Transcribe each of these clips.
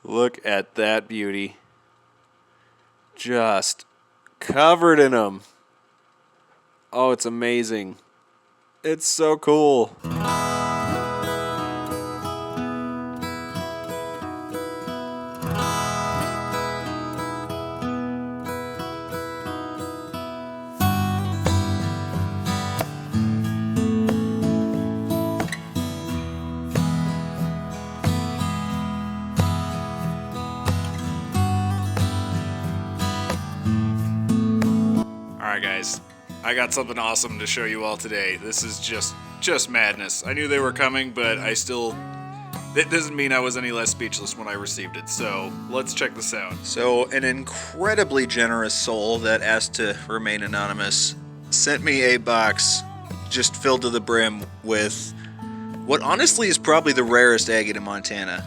Look at that beauty. Just covered in them. Oh, it's amazing. It's so cool. Alright guys, I got something awesome to show you all today. This is just madness. I knew they were coming, but that doesn't mean I was any less speechless when I received it. So let's check this out. So an incredibly generous soul that asked to remain anonymous sent me a box just filled to the brim with what honestly is probably the rarest agate in Montana.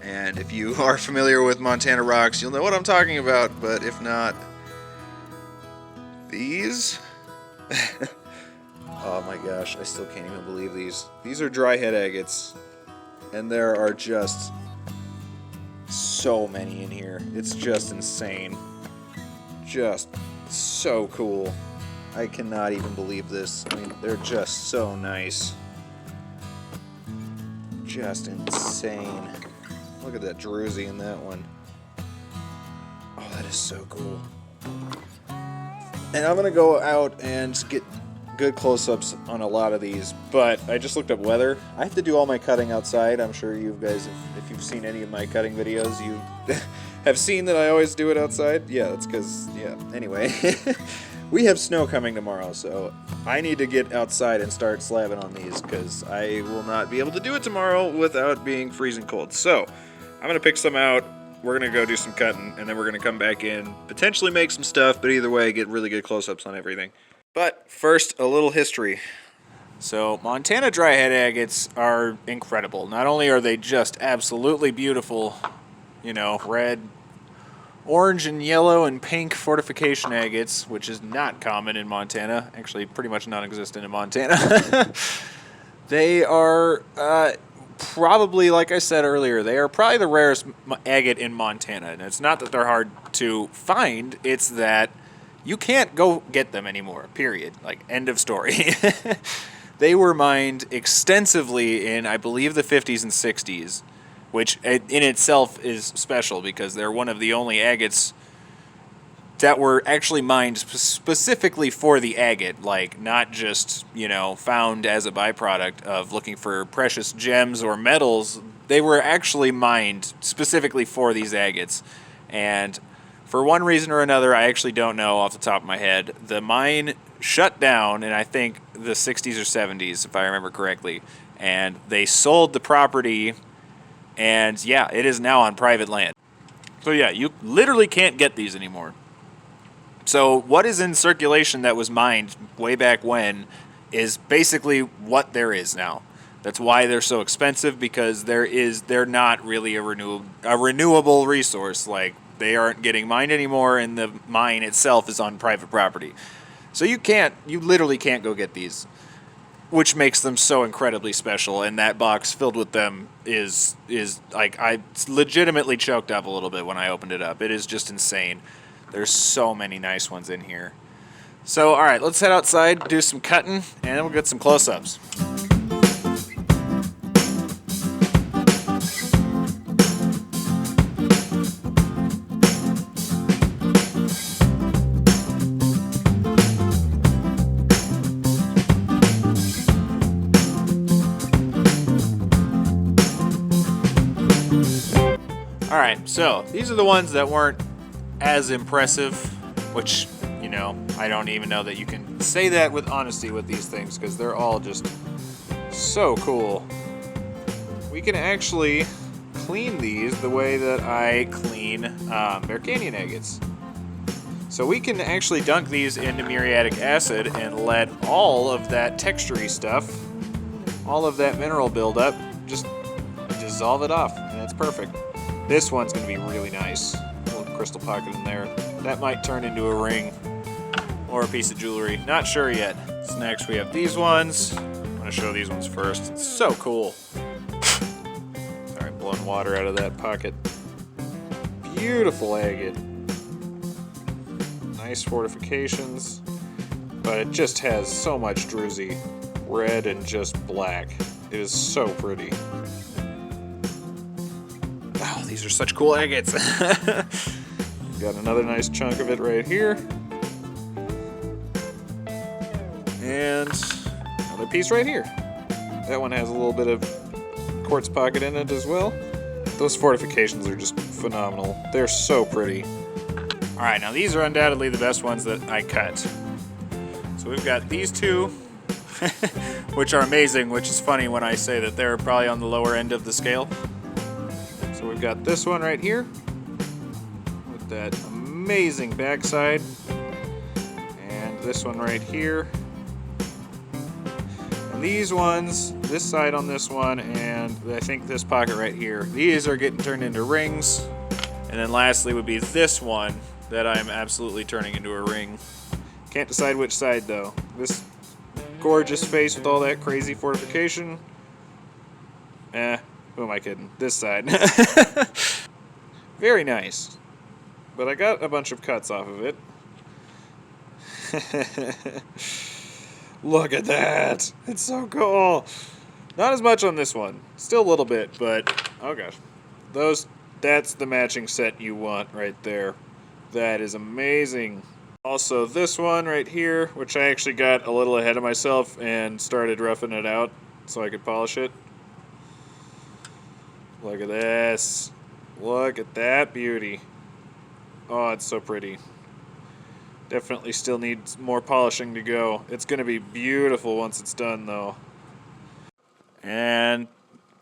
And if you are familiar with Montana rocks, you'll know what I'm talking about, but if not, these? Oh my gosh, I still can't even believe these. These are Dryhead Agates, and there are just so many in here. It's just insane. Just so cool. I cannot even believe this. I mean, they're just so nice. Just insane. Look at that druzy in that one. Oh, that is so cool. And I'm going to go out and get good close-ups on a lot of these, but I just looked up weather. I have to do all my cutting outside. I'm sure you guys, if you've seen any of my cutting videos, you have seen that I always do it outside. Yeah, that's because, yeah, anyway. We have snow coming tomorrow, so I need to get outside and start slabbing on these because I will not be able to do it tomorrow without being freezing cold. So I'm going to pick some out. We're going to go do some cutting, and then we're going to come back in, potentially make some stuff, but either way, get really good close-ups on everything. But first, a little history. So Montana Dryhead Agates are incredible. Not only are they just absolutely beautiful, you know, red, orange, and yellow, and pink fortification agates, which is not common in Montana, actually pretty much non-existent in Montana. They are... probably, like I said earlier, they are probably the rarest agate in Montana. And it's not that they're hard to find, it's that you can't go get them anymore, period. Like, end of story. They were mined extensively in, I believe, the 50s and 60s, which in itself is special because they're one of the only agates that were actually mined specifically for the agate, like not just, you know, found as a byproduct of looking for precious gems or metals. They were actually mined specifically for these agates. And for one reason or another, I actually don't know off the top of my head, the mine shut down in, I think, the 60s or 70s, if I remember correctly. And they sold the property, and yeah, it is now on private land. So yeah, you literally can't get these anymore. So what is in circulation that was mined way back when is basically what there is now. That's why they're so expensive, because they're not really a renewable resource. Like, they aren't getting mined anymore, and the mine itself is on private property. So you literally can't go get these, which makes them so incredibly special. And that box filled with them is like, I legitimately choked up a little bit when I opened it up. It is just insane. There's so many nice ones in here. So, all right, let's head outside, do some cutting, and then we'll get some close-ups. All right, so these are the ones that weren't as impressive, which, you know, I don't even know that you can say that with honesty with these things, because they're all just so cool. We can actually clean these the way that I clean Bear Canyon Agates. So we can actually dunk these into muriatic acid and let all of that textury stuff, all of that mineral buildup, just dissolve it off, and it's perfect. This one's going to be really nice. Crystal pocket in there. That might turn into a ring or a piece of jewelry. Not sure yet. So next we have these ones. I'm going to show these ones first. It's so cool. Sorry, I'm blowing water out of that pocket. beautiful agate. Nice fortifications, but it just has so much druzy. Red and just black. It is so pretty. Wow, these are such cool agates. Got another nice chunk of it right here. And another piece right here. That one has a little bit of quartz pocket in it as well. Those fortifications are just phenomenal. They're so pretty. Alright, now these are undoubtedly the best ones that I cut. So we've got these two, which are amazing, which is funny when I say that they're probably on the lower end of the scale. So we've got this one right here, with that amazing backside, and this one right here. And these ones, this side on this one, and I think this pocket right here, these are getting turned into rings. And then lastly would be this one that I'm absolutely turning into a ring. Can't decide which side though. This gorgeous face with all that crazy fortification. Who am I kidding? This side. Very nice. But I got a bunch of cuts off of it. Look at that! It's so cool! Not as much on this one. Still a little bit, but oh gosh. That's the matching set you want right there. That is amazing. Also this one right here, which I actually got a little ahead of myself and started roughing it out so I could polish it. Look at this. Look at that beauty. Oh, it's so pretty. Definitely still needs more polishing to go. It's going to be beautiful once it's done though. And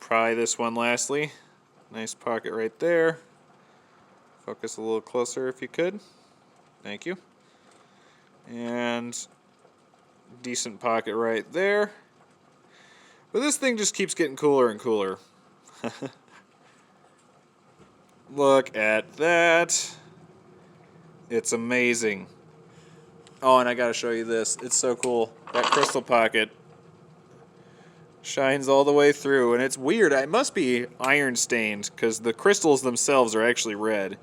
probably this one lastly. Nice pocket right there. Focus a little closer if you could. Thank you. And decent pocket right there. But this thing just keeps getting cooler and cooler. Look at that. It's amazing. Oh, and I gotta show you this. It's so cool. That crystal pocket shines all the way through, and it's weird. It must be iron stained because the crystals themselves are actually red.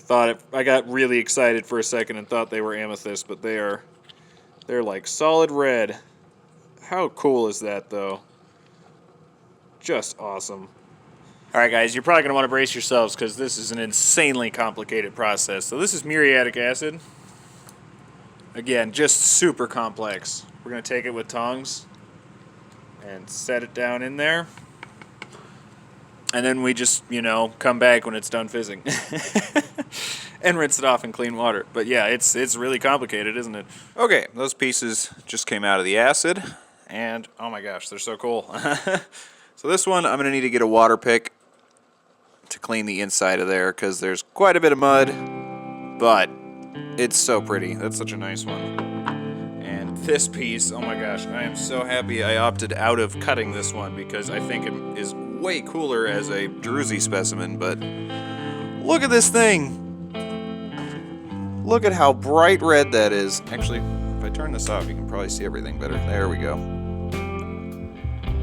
I got really excited for a second and thought they were amethyst, but they're like solid red. How cool is that though? Just awesome. Alright guys, you're probably going to want to brace yourselves because this is an insanely complicated process. So this is muriatic acid. Again, just super complex. We're going to take it with tongs and set it down in there. And then we just, come back when it's done fizzing. And rinse it off in clean water. But yeah, it's really complicated, isn't it? Okay, those pieces just came out of the acid. And, oh my gosh, they're so cool. So this one, I'm going to need to get a water pick to clean the inside of there because there's quite a bit of mud. But it's so pretty. That's such a nice one. And this piece, oh my gosh, I am so happy I opted out of cutting this one because I think it is way cooler as a druzy specimen, but look at this thing. Look at how bright red that is. Actually, if I turn this off, you can probably see everything better. There we go.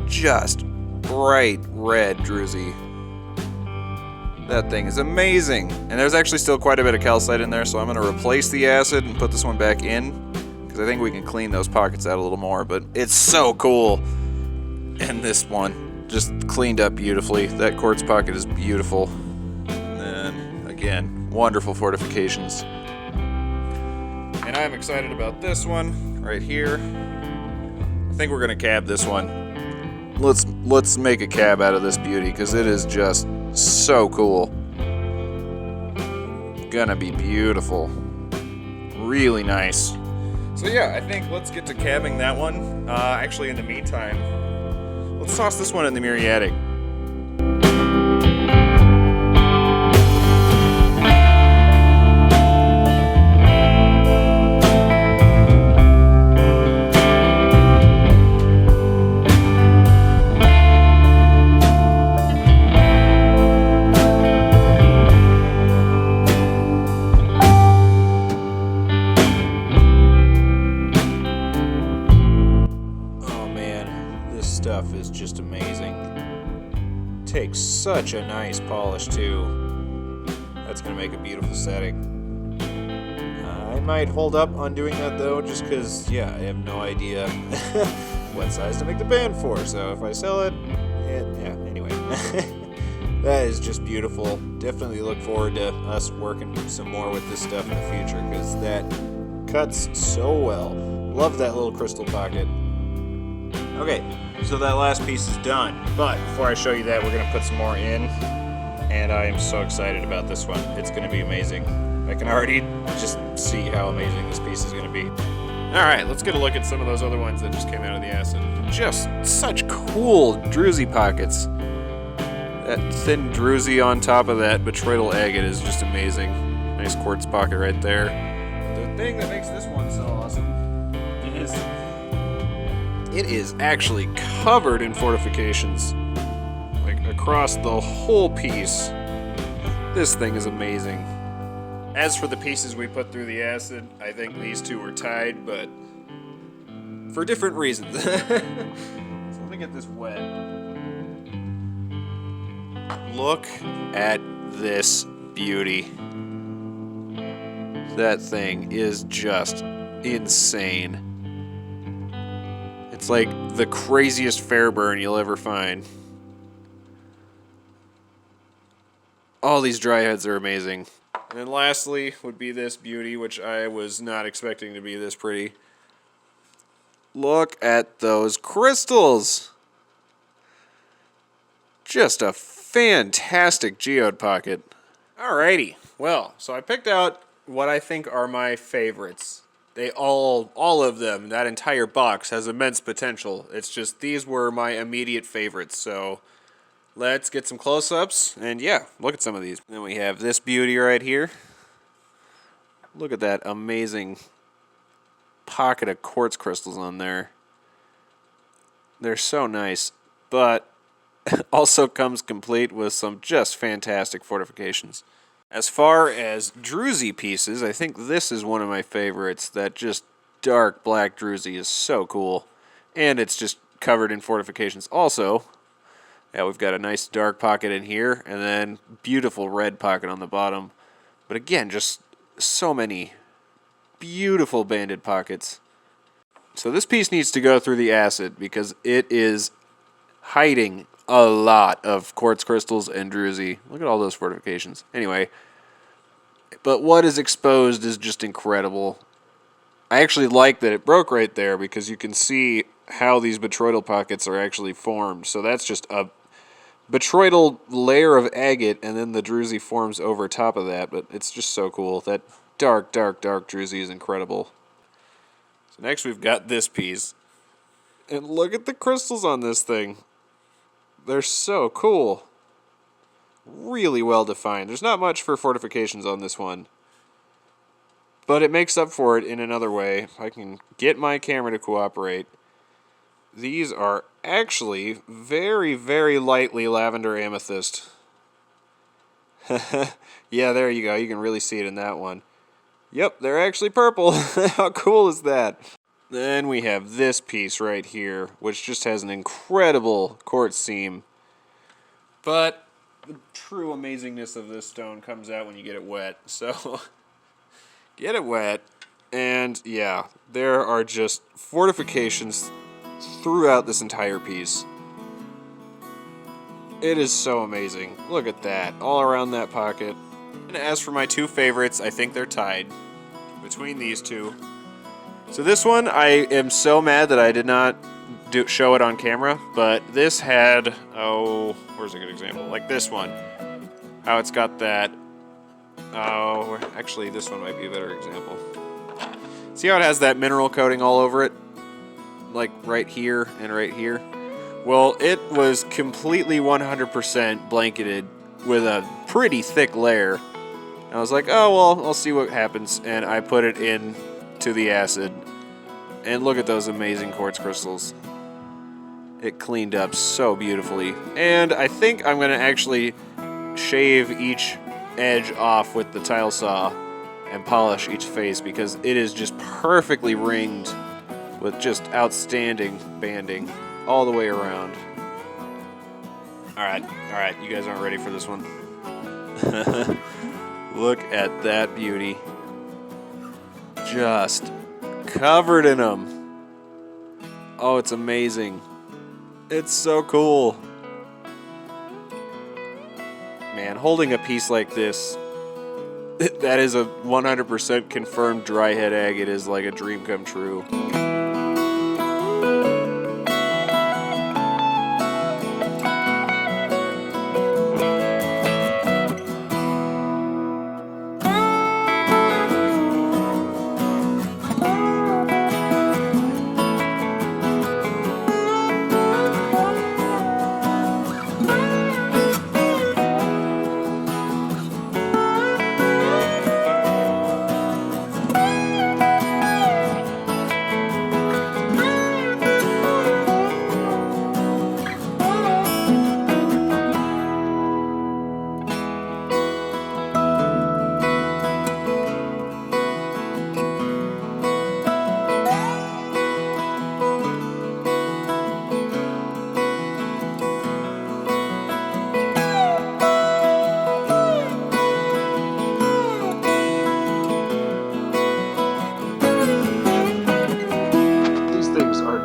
Just bright red druzy. That thing is amazing. And there's actually still quite a bit of calcite in there, so I'm going to replace the acid and put this one back in because I think we can clean those pockets out a little more, but it's so cool. And this one just cleaned up beautifully. That quartz pocket is beautiful. And then, again, wonderful fortifications. And I'm excited about this one right here. I think we're going to cab this one. Let's make a cab out of this beauty because it is just so cool. Gonna be beautiful. Really nice. So yeah, I think let's get to cabbing that one. Actually, in the meantime, let's toss this one in the muriatic. Stuff is just amazing. Takes such a nice polish too. That's going to make a beautiful setting. I might hold up on doing that though, just because, yeah, I have no idea what size to make the band for. So if I sell it, yeah, anyway. That is just beautiful. Definitely look forward to us working some more with this stuff in the future, because that cuts so well. Love that little crystal pocket. Okay, so that last piece is done. But before I show you that, we're going to put some more in. And I am so excited about this one. It's going to be amazing. I can already just see how amazing this piece is going to be. Alright, let's get a look at some of those other ones that just came out of the acid. Just such cool druzy pockets. That thin druzy on top of that botryoidal agate is just amazing. Nice quartz pocket right there. The thing that makes this one so awesome is it is actually covered in fortifications. Like across the whole piece. This thing is amazing. As for the pieces we put through the acid, I think these two were tied, but for different reasons. So let me get this wet. Look at this beauty. That thing is just insane. It's like the craziest fair burn you'll ever find. All these Dryheads are amazing. And then lastly would be this beauty, which I was not expecting to be this pretty. Look at those crystals! Just a fantastic geode pocket. Alrighty, well, so I picked out what I think are my favorites. They all of them, that entire box has immense potential. It's just these were my immediate favorites, so let's get some close-ups, and yeah, look at some of these. Then we have this beauty right here. Look at that amazing pocket of quartz crystals on there. They're so nice, but also comes complete with some just fantastic fortifications. As far as druzy pieces, I think this is one of my favorites. That just dark black druzy is so cool, and it's just covered in fortifications also. Yeah, we've got a nice dark pocket in here, and then beautiful red pocket on the bottom. But again, just so many beautiful banded pockets. So this piece needs to go through the acid because it is hiding a lot of quartz crystals and druzy. Look at all those fortifications. Anyway, but what is exposed is just incredible. I actually like that it broke right there because you can see how these botryoidal pockets are actually formed. So that's just a botryoidal layer of agate, and then the druzy forms over top of that, but it's just so cool. That dark, dark, dark druzy is incredible. So next we've got this piece. And look at the crystals on this thing. They're so cool. Really well defined. There's not much for fortifications on this one, but it makes up for it in another way. If I can get my camera to cooperate. These are actually very, very lightly lavender amethyst. Yeah, there you go. You can really see it in that one. Yep, they're actually purple. How cool is that? Then we have this piece right here, which just has an incredible quartz seam. But the true amazingness of this stone comes out when you get it wet. So, get it wet, and yeah, there are just fortifications throughout this entire piece. It is so amazing. Look at that, all around that pocket. And as for my two favorites, I think they're tied between these two. So this one, I am so mad that I did not show it on camera, but this had, where's a good example? Like this one. How it's got that, actually this one might be a better example. See how it has that mineral coating all over it? Like right here and right here? Well, it was completely 100% blanketed with a pretty thick layer. I was like, oh, well, I'll see what happens. And I put it in to the acid. And look at those amazing quartz crystals. It cleaned up so beautifully. And I think I'm going to actually shave each edge off with the tile saw and polish each face because it is just perfectly ringed with just outstanding banding all the way around. Alright, you guys aren't ready for this one. Look at that beauty. Just covered in them. Oh, it's amazing. It's so cool. Man, holding a piece like this, that is a 100% confirmed Dryhead agate, is like a dream come true.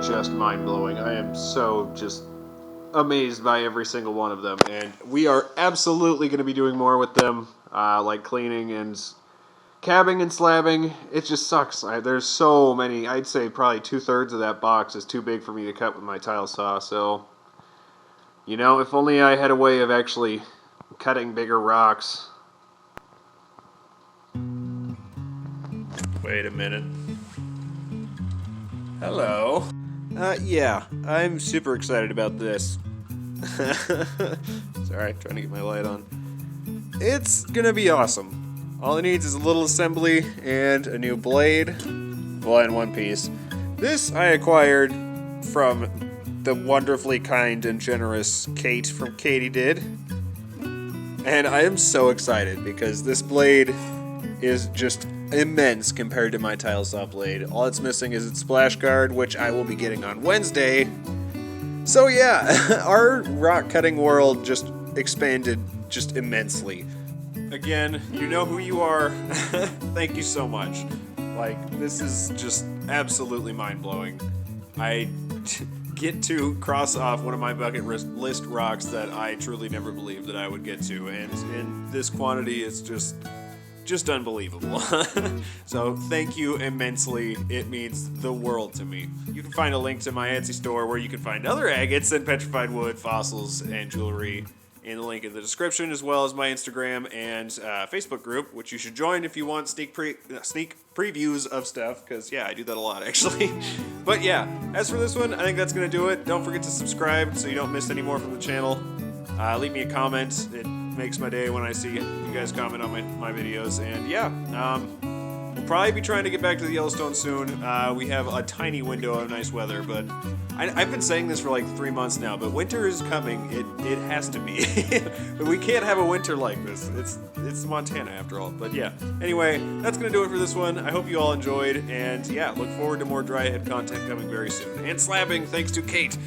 Just mind-blowing. I am so just amazed by every single one of them, and we are absolutely going to be doing more with them, like cleaning and cabbing and slabbing. It just sucks. There's so many. I'd say probably 2/3 of that box is too big for me to cut with my tile saw, so you know, if only I had a way of actually cutting bigger rocks. Wait a minute. Hello. Yeah, I'm super excited about this. Sorry, trying to get my light on. It's gonna be awesome. All it needs is a little assembly and a new blade. Well, in one piece. This I acquired from the wonderfully kind and generous Kate from Katydid. And I am so excited because this blade is just immense compared to my tile saw blade. All it's missing is its splash guard, which I will be getting on Wednesday. So yeah, our rock cutting world just expanded just immensely. Again, you know who you are. Thank you so much. Like, this is just absolutely mind-blowing. I get to cross off one of my bucket list rocks that I truly never believed that I would get to, and in this quantity it's just unbelievable. So thank you immensely. It means the world to me. You can find a link to my Etsy store where you can find other agates and petrified wood, fossils, and jewelry in the link in the description, as well as my Instagram and Facebook group, which you should join if you want sneak previews of stuff, because yeah, I do that a lot actually. But yeah, as for this one, I think that's going to do it. Don't forget to subscribe so you don't miss any more from the channel. Leave me a comment. It makes my day when I see you guys comment on my videos. And yeah, we'll probably be trying to get back to the Yellowstone soon. We have a tiny window of nice weather, but I've been saying this for like 3 months now, but winter is coming. It has to be. But we can't have a winter like this. It's Montana after all. But yeah, anyway, that's gonna do it for this one. I hope you all enjoyed, and yeah, look forward to more Dryhead content coming very soon. And slabbing, thanks to Kate.